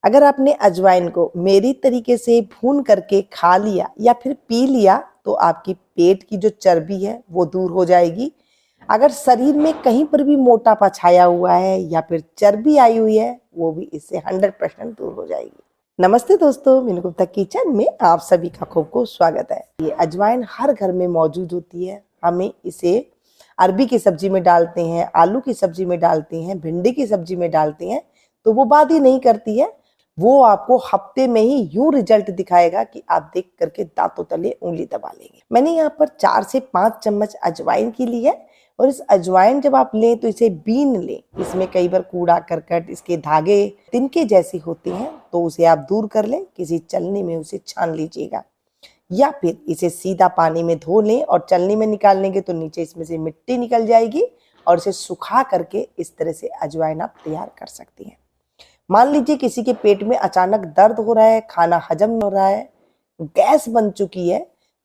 अगर आपने अजवाइन को मेरी तरीके से भून करके खा लिया या फिर पी लिया तो आपकी पेट की जो चर्बी है वो दूर हो जाएगी। अगर शरीर में कहीं पर भी मोटापा छाया हुआ है या फिर चर्बी आई हुई है वो भी इससे 100% दूर हो जाएगी। नमस्ते दोस्तों, मीनू गुप्ता किचन में आप सभी का खूब खूब स्वागत है। ये अजवाइन हर घर में मौजूद होती है। हमें इसे अरबी की सब्जी में डालते हैं, आलू की सब्जी में डालते हैं, भिंडी की सब्जी में डालते हैं तो वो बात ही नहीं करती है। वो आपको हफ्ते में ही यूं रिजल्ट दिखाएगा कि आप देख करके दांतों तले उंगली दबा लेंगे। मैंने यहाँ पर 4 से 5 चम्मच अजवाइन की ली है और इस अजवाइन जब आप लें तो इसे बीन लें। इसमें कई बार कूड़ा करकट, इसके धागे तिनके जैसे होते हैं तो उसे आप दूर कर लें। किसी चलनी में उसे छान लीजिएगा या फिर इसे सीधा पानी में धो लें और चलनी में निकाल लेंगे तो नीचे इसमें से मिट्टी निकल जाएगी और इसे सुखा करके इस तरह से अजवाइन आप तैयार कर सकती हैं। मान लीजिए किसी के पेट में अचानक दर्द हो रहा है, खाना हजम हो रहा है, गैस बन चुकी है,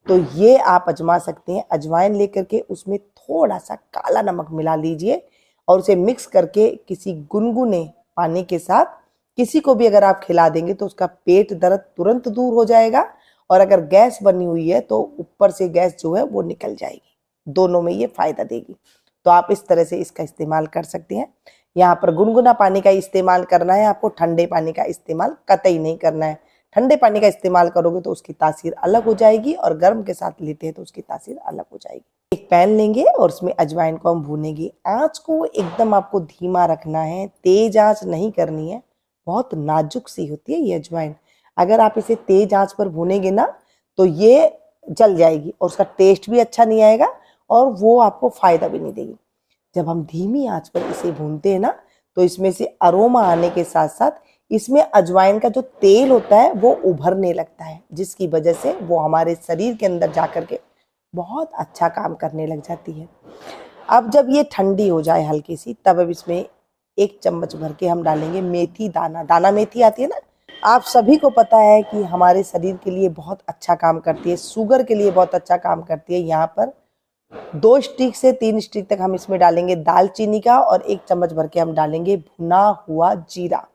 तो ये आप आजमा सकते हैं। अजवाइन लेकर के उसमें थोड़ा सा काला नमक मिला लीजिए और उसे मिक्स करके किसी गुनगुने पानी के साथ किसी को भी अगर आप खिला देंगे तो उसका पेट दर्द तुरंत दूर हो जाएगा और अगर गैस बनी हुई है तो ऊपर से गैस जो है वो निकल जाएगी। दोनों में ये फायदा देगी। तो आप इस तरह से इसका इस्तेमाल कर सकते हैं। यहाँ पर गुनगुना पानी का इस्तेमाल करना है, आपको ठंडे पानी का इस्तेमाल कतई नहीं करना है। ठंडे पानी का इस्तेमाल करोगे तो उसकी तासीर अलग हो जाएगी और गर्म के साथ लेते हैं तो उसकी तासीर अलग हो जाएगी। एक पैन लेंगे और उसमें अजवाइन को हम भूनेंगे। आंच को एकदम आपको धीमा रखना है, तेज आंच नहीं करनी है। बहुत नाजुक सी होती है ये अजवाइन। अगर आप इसे तेज आंच पर भूनेंगे ना तो ये जल जाएगी और उसका टेस्ट भी अच्छा नहीं आएगा और वो आपको फायदा भी नहीं देगी। जब हम धीमी आंच पर इसे भूनते हैं ना तो इसमें से अरोमा आने के साथ साथ इसमें अजवाइन का जो तेल होता है वो उभरने लगता है, जिसकी वजह से वो हमारे शरीर के अंदर जाकर के बहुत अच्छा काम करने लग जाती है। अब जब ये ठंडी हो जाए हल्की सी तब अब इसमें 1 चम्मच भर के हम डालेंगे मेथी दाना। दाना मेथी आती है ना, आप सभी को पता है कि हमारे शरीर के लिए बहुत अच्छा काम करती है, शुगर के लिए बहुत अच्छा काम करती है। यहाँ पर 2 स्टिक से 3 स्टिक तक हम इसमें डालेंगे दालचीनी का और 1 चम्मच भर के हम डालेंगे भुना हुआ जीरा।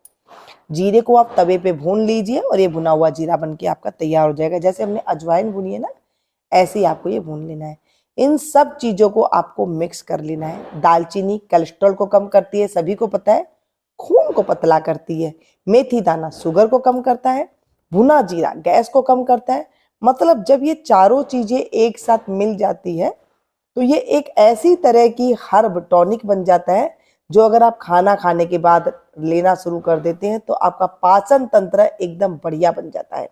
जीरे को आप तवे पे भून लीजिए और ये भुना हुआ जीरा बनके आपका तैयार हो जाएगा। जैसे हमने अजवाइन भुनी है ना, ऐसे ही आपको ये भून लेना है। इन सब चीजों को आपको मिक्स कर लेना है। दालचीनी कोलेस्ट्रॉल को कम करती है, सभी को पता है, खून को पतला करती है। मेथी दाना शुगर को कम करता है, भुना जीरा गैस को कम करता है। मतलब जब ये चारों चीजें एक साथ मिल जाती है तो ये एक ऐसी तरह की हर्ब टॉनिक बन जाता है जो अगर आप खाना खाने के बाद लेना शुरू कर देते हैं तो आपका पाचन तंत्र एकदम बढ़िया बन जाता है।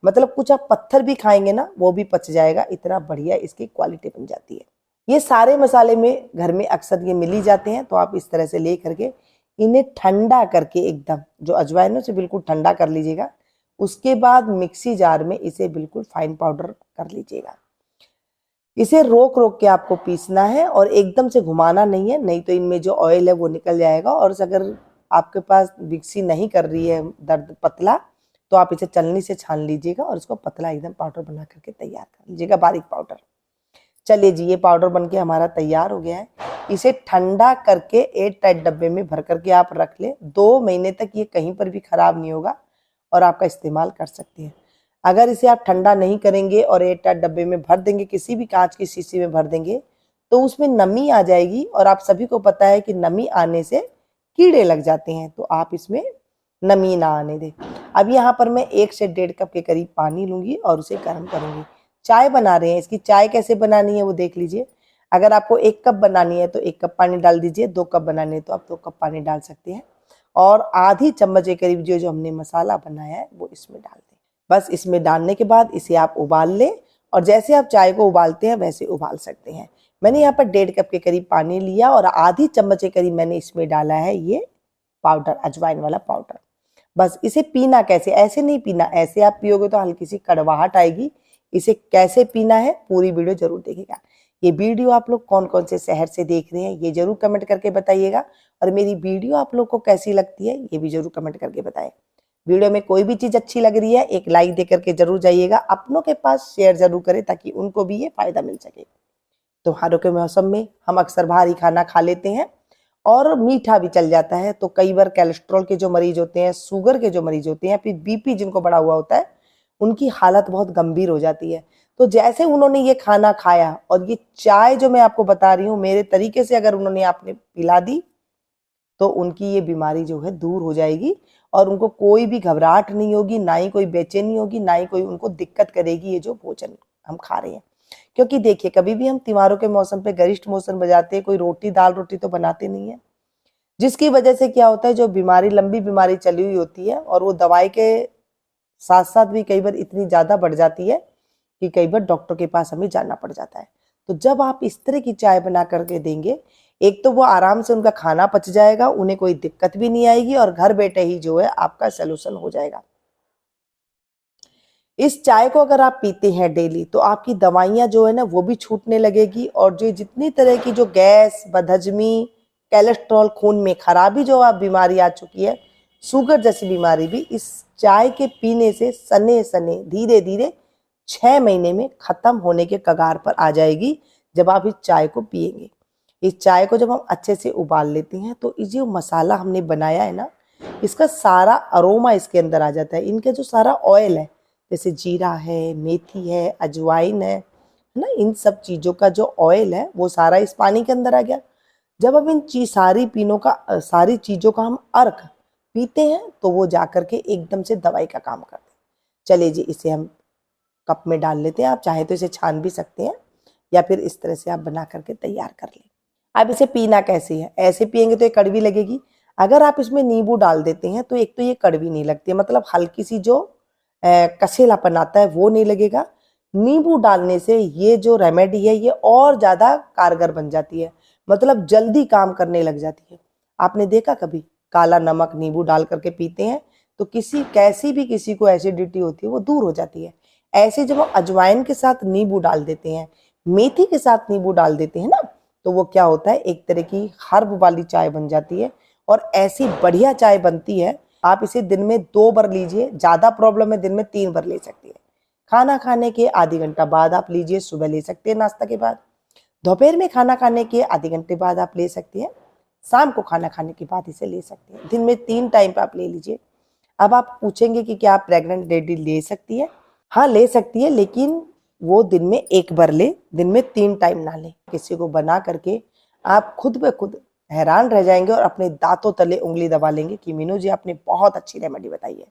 मतलब कुछ आप पत्थर भी खाएंगे ना वो भी पच जाएगा, इतना बढ़िया इसकी क्वालिटी बन जाती है। ये सारे मसाले में घर में अक्सर ये मिल ही जाते हैं तो आप इस तरह से ले करके इन्हें ठंडा करके एकदम जो अजवाइन से बिल्कुल ठंडा कर लीजिएगा। उसके बाद मिक्सी जार में इसे बिल्कुल फाइन पाउडर कर लीजिएगा। इसे रोक रोक के आपको पीसना है और एकदम से घुमाना नहीं है, नहीं तो इनमें जो ऑयल है वो निकल जाएगा। और अगर आपके पास मिक्सी नहीं कर रही है दर्द पतला तो आप इसे चलनी से छान लीजिएगा और इसको पतला एकदम पाउडर बना करके तैयार कर लीजिएगा, बारीक पाउडर। चलिए जी, ये पाउडर बनके हमारा तैयार हो गया है। इसे ठंडा करके एयर टाइट डब्बे में भर करके आप रख लें। 2 महीने तक ये कहीं पर भी खराब नहीं होगा और आपका इस्तेमाल कर सकते हैं। अगर इसे आप ठंडा नहीं करेंगे और एयर टाइट डब्बे में भर देंगे, किसी भी कांच की शीशी में भर देंगे तो उसमें नमी आ जाएगी और आप सभी को पता है कि नमी आने से कीड़े लग जाते हैं, तो आप इसमें नमी ना आने दें। अब यहाँ पर मैं 1 से 1.5 कप के करीब पानी लूंगी और उसे गर्म करूंगी। चाय बना रहे हैं, इसकी चाय कैसे बनानी है वो देख लीजिए। अगर आपको 1 कप बनानी है तो 1 कप पानी डाल दीजिए, 2 कप बनानी है तो आप 2 कप पानी डाल सकते हैं और आधी चम्मच के करीब जो हमने मसाला बनाया है वो इसमें डाल दें। बस इसमें डालने के बाद इसे आप उबाल लें और जैसे आप चाय को उबालते हैं वैसे उबाल सकते हैं। मैंने यहाँ पर 1.5 कप के करीब पानी लिया और आधी चम्मच के करीब मैंने इसमें डाला है ये पाउडर, अजवाइन वाला पाउडर। बस इसे पीना कैसे, ऐसे नहीं पीना, ऐसे आप पियोगे तो हल्की सी कड़वाहट आएगी। इसे कैसे पीना है पूरी वीडियो जरूर देखिएगा। ये वीडियो आप लोग कौन कौन से शहर से देख रहे हैं ये जरूर कमेंट करके बताइएगा और मेरी वीडियो आप लोग को कैसी लगती है ये भी जरूर कमेंट करके बताएं। वीडियो में कोई भी चीज अच्छी लग रही है एक लाइक दे करके जरूर जाइएगा, अपनों के पास शेयर जरूर करें ताकि उनको भी ये फायदा मिल सके। त्योहारों के मौसम में हम अक्सर भारी खाना खा लेते हैं और मीठा भी चल जाता है। तो कई बार कोलेस्ट्रॉल के जो मरीज होते हैं, शुगर के जो मरीज होते हैं, फिर बीपी जिनको बढ़ा हुआ होता है, उनकी हालत बहुत गंभीर हो जाती है। तो जैसे उन्होंने ये खाना खाया और ये चाय जो मैं आपको बता रही हूँ, मेरे तरीके से अगर उन्होंने आपने पिला दी तो उनकी ये बीमारी जो है दूर हो जाएगी और उनको कोई भी घबराहट नहीं होगी, ना ही कोई बेचैनी होगी, ना ही कोई उनको दिक्कत करेगी ये जो भोजन हम खा रहे हैं। क्योंकि देखिए, कभी भी हम त्योहारों के मौसम पे गरिष्ठ भोजन बजाते हैं, कोई रोटी दाल रोटी तो बनाते नहीं है, जिसकी वजह से क्या होता है, जो बीमारी लंबी बीमारी चली हुई होती है और वो दवाई के साथ साथ भी कई बार इतनी ज्यादा बढ़ जाती है कि कई बार डॉक्टर के पास हमें जाना पड़ जाता है। तो जब आप इस तरह की चाय बना करके देंगे, एक तो वो आराम से उनका खाना पच जाएगा, उन्हें कोई दिक्कत भी नहीं आएगी और घर बैठे ही जो है आपका सोल्यूशन हो जाएगा। इस चाय को अगर आप पीते हैं डेली तो आपकी दवाइयां जो है ना वो भी छूटने लगेगी और जो जितनी तरह की जो गैस, बदहजमी, कोलेस्ट्रॉल, खून में खराबी जो आप बीमारी आ चुकी है, शुगर जैसी बीमारी भी इस चाय के पीने से सने सने धीरे धीरे 6 महीने में खत्म होने के कगार पर आ जाएगी जब आप इस चाय को पिएंगे। इस चाय को जब हम अच्छे से उबाल लेते हैं तो ये जो मसाला हमने बनाया है ना, इसका सारा अरोमा इसके अंदर आ जाता है। इनका जो सारा ऑयल है, जैसे जीरा है, मेथी है, अजवाइन है ना, इन सब चीज़ों का जो ऑयल है वो सारा इस पानी के अंदर आ गया। जब हम इन सारी चीज़ों का हम अर्क पीते हैं तो वो जाकर के एकदम से दवाई का काम करते हैं। चलिए जी, इसे हम कप में डाल लेते हैं। आप चाहे तो इसे छान भी सकते हैं या फिर इस तरह से आप बना करके तैयार कर लें। अब इसे पीना कैसे है? ऐसे पिएंगे तो ये कड़वी लगेगी। अगर आप इसमें नींबू डाल देते हैं तो एक तो ये कड़वी नहीं लगती है, मतलब हल्की सी जो कसेलापन आता है वो नहीं लगेगा। नींबू डालने से ये जो रेमेडी है ये और ज्यादा कारगर बन जाती है, मतलब जल्दी काम करने लग जाती है। आपने देखा कभी काला नमक नींबू डाल करके पीते हैं तो किसी को एसिडिटी होती है वो दूर हो जाती है। ऐसे जब हम अजवाइन के साथ नींबू डाल देते हैं, मेथी के साथ नींबू डाल देते हैं ना, तो वो क्या होता है, एक तरह की हर्ब वाली चाय बन जाती है और ऐसी बढ़िया चाय बनती है। आप इसे दिन में 2 बार लीजिए, ज्यादा प्रॉब्लम है दिन में 3 बार ले सकती है। खाना खाने के आधे घंटा बाद आप लीजिए, सुबह ले सकते हैं नाश्ता के बाद, दोपहर में खाना खाने के आधे घंटे बाद आप ले सकते हैं, शाम को खाना खाने के बाद इसे ले सकते हैं। दिन में 3 टाइम पे आप ले लीजिए। अब आप पूछेंगे कि क्या प्रेग्नेंट लेडी ले सकती है? हाँ, ले सकती है, लेकिन वो दिन में 1 बार ले, दिन में 3 टाइम ना ले। किसी को बना करके आप खुद ब खुद हैरान रह जाएंगे और अपने दांतों तले उंगली दबा लेंगे कि मीनू जी आपने बहुत अच्छी रेमेडी बताई है।